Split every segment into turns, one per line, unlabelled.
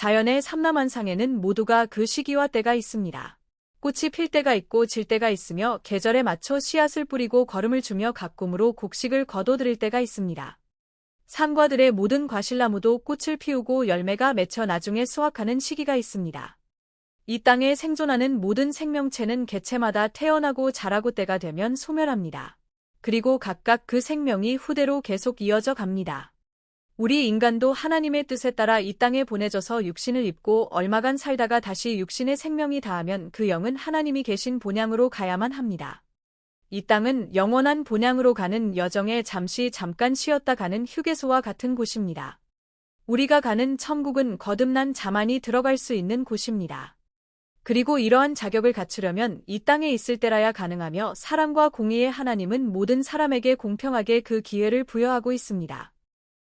자연의 삼라만상에는 모두가 그 시기와 때가 있습니다. 꽃이 필 때가 있고 질 때가 있으며 계절에 맞춰 씨앗을 뿌리고 거름을 주며 가꿈으로 곡식을 거둬들일 때가 있습니다. 산과들의 모든 과실나무도 꽃을 피우고 열매가 맺혀 나중에 수확하는 시기가 있습니다. 이 땅에 생존하는 모든 생명체는 개체마다 태어나고 자라고 때가 되면 소멸합니다. 그리고 각각 그 생명이 후대로 계속 이어져 갑니다. 우리 인간도 하나님의 뜻에 따라 이 땅에 보내져서 육신을 입고 얼마간 살다가 다시 육신의 생명이 다하면 그 영은 하나님이 계신 본향으로 가야만 합니다. 이 땅은 영원한 본향으로 가는 여정에 잠깐 쉬었다 가는 휴게소와 같은 곳입니다. 우리가 가는 천국은 거듭난 자만이 들어갈 수 있는 곳입니다. 그리고 이러한 자격을 갖추려면 이 땅에 있을 때라야 가능하며 사랑과 공의의 하나님은 모든 사람에게 공평하게 그 기회를 부여하고 있습니다.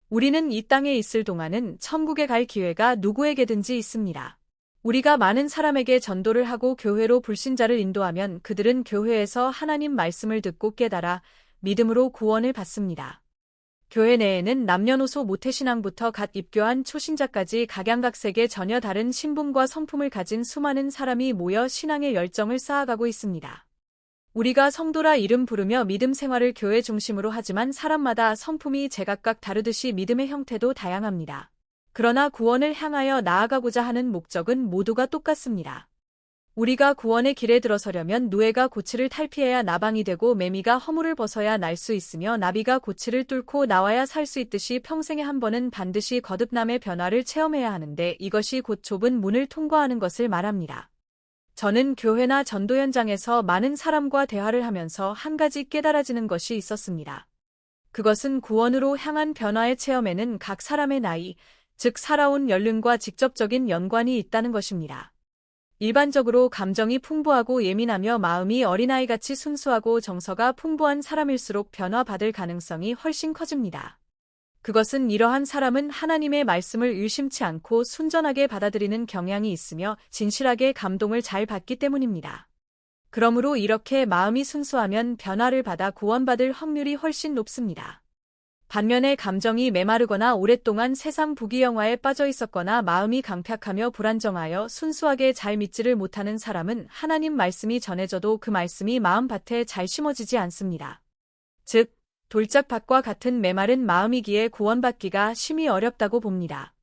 우리는 이 땅에 있을 동안은 천국에 갈 기회가 누구에게든지 있습니다. 우리가 많은 사람에게 전도를 하고 교회로 불신자를 인도하면 그들은 교회에서 하나님 말씀을 듣고 깨달아 믿음으로 구원을 받습니다. 교회 내에는 남녀노소 모태신앙부터 갓 입교한 초신자까지 각양각색의 전혀 다른 신분과 성품을 가진 수많은 사람이 모여 신앙의 열정을 쌓아가고 있습니다. 우리가 성도라 이름 부르며 믿음 생활을 교회 중심으로 하지만 사람마다 성품이 제각각 다르듯이 믿음의 형태도 다양합니다. 그러나 구원을 향하여 나아가고자 하는 목적은 모두가 똑같습니다. 우리가 구원의 길에 들어서려면 누에가 고치를 탈피해야 나방이 되고 매미가 허물을 벗어야 날 수 있으며 나비가 고치를 뚫고 나와야 살 수 있듯이 평생에 한 번은 반드시 거듭남의 변화를 체험해야 하는데 이것이 곧 좁은 문을 통과하는 것을 말합니다. 저는 교회나 전도 현장에서 많은 사람과 대화를 하면서 한 가지 깨달아지는 것이 있었습니다. 그것은 구원으로 향한 변화의 체험에는 각 사람의 나이, 즉 살아온 연륜과 직접적인 연관이 있다는 것입니다. 일반적으로 감정이 풍부하고 예민하며 마음이 어린아이같이 순수하고 정서가 풍부한 사람일수록 변화받을 가능성이 훨씬 커집니다. 그것은 이러한 사람은 하나님의 말씀을 의심치 않고 순전하게 받아들이는 경향이 있으며 진실하게 감동을 잘 받기 때문입니다. 그러므로 이렇게 마음이 순수하면 변화를 받아 구원받을 확률이 훨씬 높습니다. 반면에 감정이 메마르거나 오랫동안 세상 부귀영화에 빠져 있었거나 마음이 강팍하며 불안정하여 순수하게 잘 믿지를 못하는 사람은 하나님 말씀이 전해져도 그 말씀이 마음밭에 잘 심어지지 않습니다. 즉, 돌짝밭과 같은 메마른 마음이기에 구원받기가 심히 어렵다고 봅니다.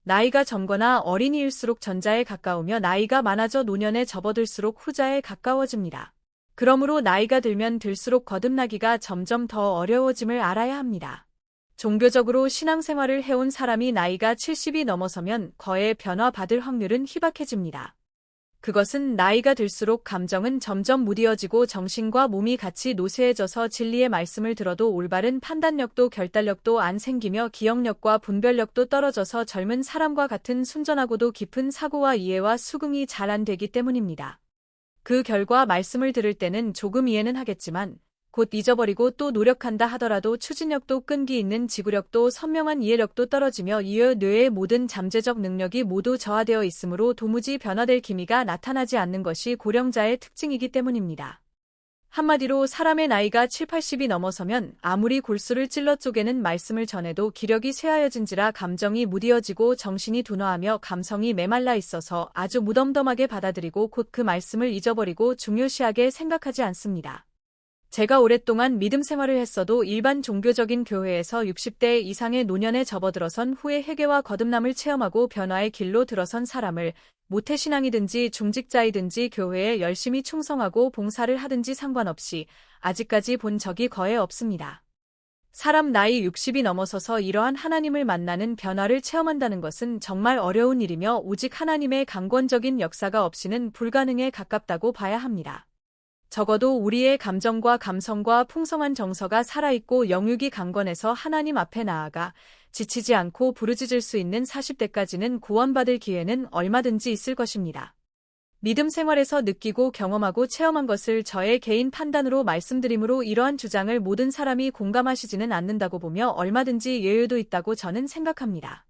나이가 젊거나 어린이일수록 전자에 가까우며 나이가 많아져 노년에 접어들수록 후자에 가까워집니다. 그러므로 나이가 들면 들수록 거듭나기가 점점 더 어려워짐을 알아야 합니다. 종교적으로 신앙생활을 해온 사람이 나이가 70이 넘어서면 거의 변화받을 확률은 희박해집니다. 그것은 나이가 들수록 감정은 점점 무뎌지고 정신과 몸이 같이 노쇠해져서 진리의 말씀을 들어도 올바른 판단력도 결단력도 안 생기며 기억력과 분별력도 떨어져서 젊은 사람과 같은 순전하고도 깊은 사고와 이해와 수긍이 잘 안 되기 때문입니다. 그 결과 말씀을 들을 때는 조금 이해는 하겠지만 곧 잊어버리고 또 노력한다 하더라도 추진력도 끈기 있는 지구력도 선명한 이해력도 떨어지며 이어 뇌의 모든 잠재적 능력이 모두 저하되어 있으므로 도무지 변화될 기미가 나타나지 않는 것이 고령자의 특징이기 때문입니다. 한마디로 사람의 나이가 7, 80이 넘어서면 아무리 골수를 찔러 쪼개는 말씀을 전해도 기력이 쇠하여진지라 감정이 무디어지고 정신이 둔화하며 감성이 메말라 있어서 아주 무덤덤하게 받아들이고 곧 그 말씀을 잊어버리고 중요시하게 생각하지 않습니다. 제가 오랫동안 믿음 생활을 했어도 일반 종교적인 교회에서 60대 이상의 노년에 접어들어선 후에 회개와 거듭남을 체험하고 변화의 길로 들어선 사람을 모태신앙이든지 중직자이든지 교회에 열심히 충성하고 봉사를 하든지 상관없이 아직까지 본 적이 거의 없습니다. 사람 나이 60이 넘어서서 이러한 하나님을 만나는 변화를 체험한다는 것은 정말 어려운 일이며 오직 하나님의 강권적인 역사가 없이는 불가능에 가깝다고 봐야 합니다. 적어도 우리의 감정과 감성과 풍성한 정서가 살아있고 영육이 강건해서 하나님 앞에 나아가 지치지 않고 부르짖을 수 있는 40대까지는 구원받을 기회는 얼마든지 있을 것입니다. 믿음 생활에서 느끼고 경험하고 체험한 것을 저의 개인 판단으로 말씀드리므로 이러한 주장을 모든 사람이 공감하시지는 않는다고 보며 얼마든지 예외도 있다고 저는 생각합니다.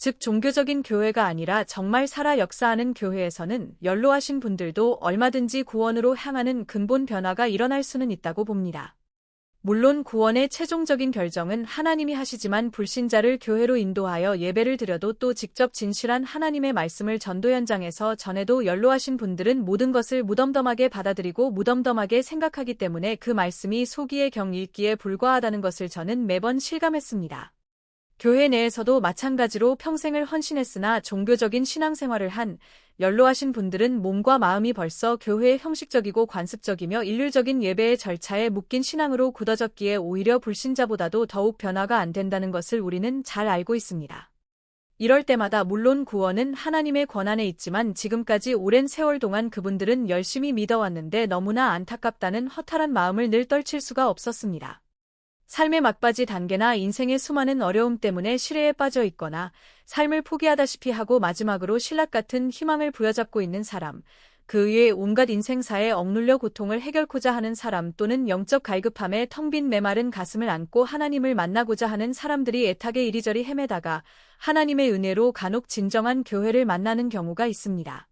즉 종교적인 교회가 아니라 정말 살아 역사하는 교회에서는 연로하신 분들도 얼마든지 구원으로 향하는 근본 변화가 일어날 수는 있다고 봅니다. 물론 구원의 최종적인 결정은 하나님이 하시지만 불신자를 교회로 인도하여 예배를 드려도 또 직접 진실한 하나님의 말씀을 전도 현장에서 전해도 연로하신 분들은 모든 것을 무덤덤하게 받아들이고 무덤덤하게 생각하기 때문에 그 말씀이 소기의 경 읽기에 불과하다는 것을 저는 매번 실감했습니다. 교회 내에서도 마찬가지로 평생을 헌신했으나 종교적인 신앙생활을 한 연로하신 분들은 몸과 마음이 벌써 교회의 형식적이고 관습적이며 일률적인 예배의 절차에 묶인 신앙으로 굳어졌기에 오히려 불신자보다도 더욱 변화가 안 된다는 것을 우리는 잘 알고 있습니다. 이럴 때마다 물론 구원은 하나님의 권한에 있지만 지금까지 오랜 세월 동안 그분들은 열심히 믿어왔는데 너무나 안타깝다는 허탈한 마음을 늘 떨칠 수가 없었습니다. 삶의 막바지 단계나 인생의 수많은 어려움 때문에 실해에 빠져 있거나 삶을 포기하다시피 하고 마지막으로 신락 같은 희망을 부여잡고 있는 사람, 그 위에 온갖 인생사에 억눌려 고통을 해결코자 하는 사람 또는 영적 갈급함에 텅 빈 메마른 가슴을 안고 하나님을 만나고자 하는 사람들이 애타게 이리저리 헤매다가 하나님의 은혜로 간혹 진정한 교회를 만나는 경우가 있습니다.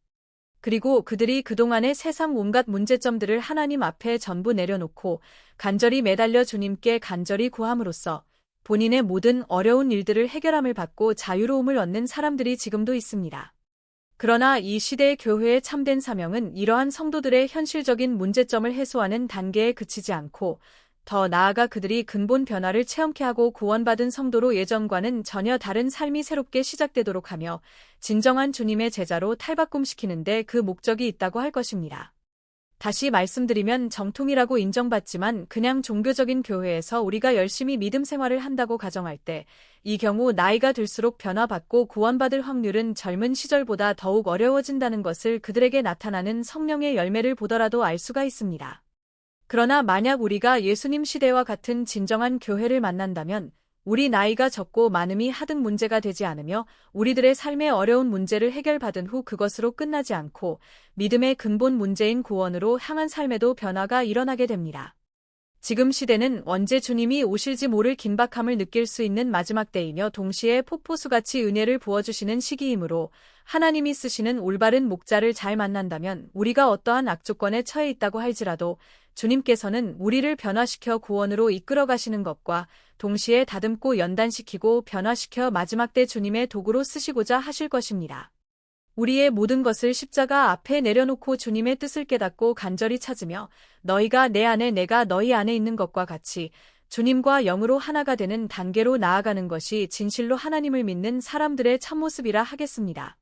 그리고 그들이 그동안의 세상 온갖 문제점들을 하나님 앞에 전부 내려놓고 간절히 매달려 주님께 간절히 구함으로써 본인의 모든 어려운 일들을 해결함을 받고 자유로움을 얻는 사람들이 지금도 있습니다. 그러나 이 시대의 교회의 참된 사명은 이러한 성도들의 현실적인 문제점을 해소하는 단계에 그치지 않고 더 나아가 그들이 근본 변화를 체험케 하고 구원받은 성도로 예전과는 전혀 다른 삶이 새롭게 시작되도록 하며 진정한 주님의 제자로 탈바꿈시키는데 그 목적이 있다고 할 것입니다. 다시 말씀드리면 정통이라고 인정받지만 그냥 종교적인 교회에서 우리가 열심히 믿음 생활을 한다고 가정할 때 이 경우 나이가 들수록 변화받고 구원받을 확률은 젊은 시절보다 더욱 어려워진다는 것을 그들에게 나타나는 성령의 열매를 보더라도 알 수가 있습니다. 그러나 만약 우리가 예수님 시대와 같은 진정한 교회를 만난다면 우리 나이가 적고 많음이 하등 문제가 되지 않으며 우리들의 삶의 어려운 문제를 해결받은 후 그것으로 끝나지 않고 믿음의 근본 문제인 구원으로 향한 삶에도 변화가 일어나게 됩니다. 지금 시대는 언제 주님이 오실지 모를 긴박함을 느낄 수 있는 마지막 때이며 동시에 폭포수같이 은혜를 부어주시는 시기이므로 하나님이 쓰시는 올바른 목자를 잘 만난다면 우리가 어떠한 악조건에 처해 있다고 할지라도 주님께서는 우리를 변화시켜 구원으로 이끌어 가시는 것과 동시에 다듬고 연단시키고 변화시켜 마지막 때 주님의 도구로 쓰시고자 하실 것입니다. 우리의 모든 것을 십자가 앞에 내려놓고 주님의 뜻을 깨닫고 간절히 찾으며 너희가 내 안에 내가 너희 안에 있는 것과 같이 주님과 영으로 하나가 되는 단계로 나아가는 것이 진실로 하나님을 믿는 사람들의 참모습이라 하겠습니다.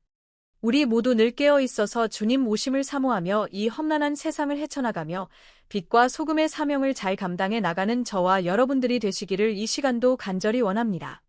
우리 모두 늘 깨어 있어서 주님 오심을 사모하며 이 험난한 세상을 헤쳐나가며 빛과 소금의 사명을 잘 감당해 나가는 저와 여러분들이 되시기를 이 시간도 간절히 원합니다.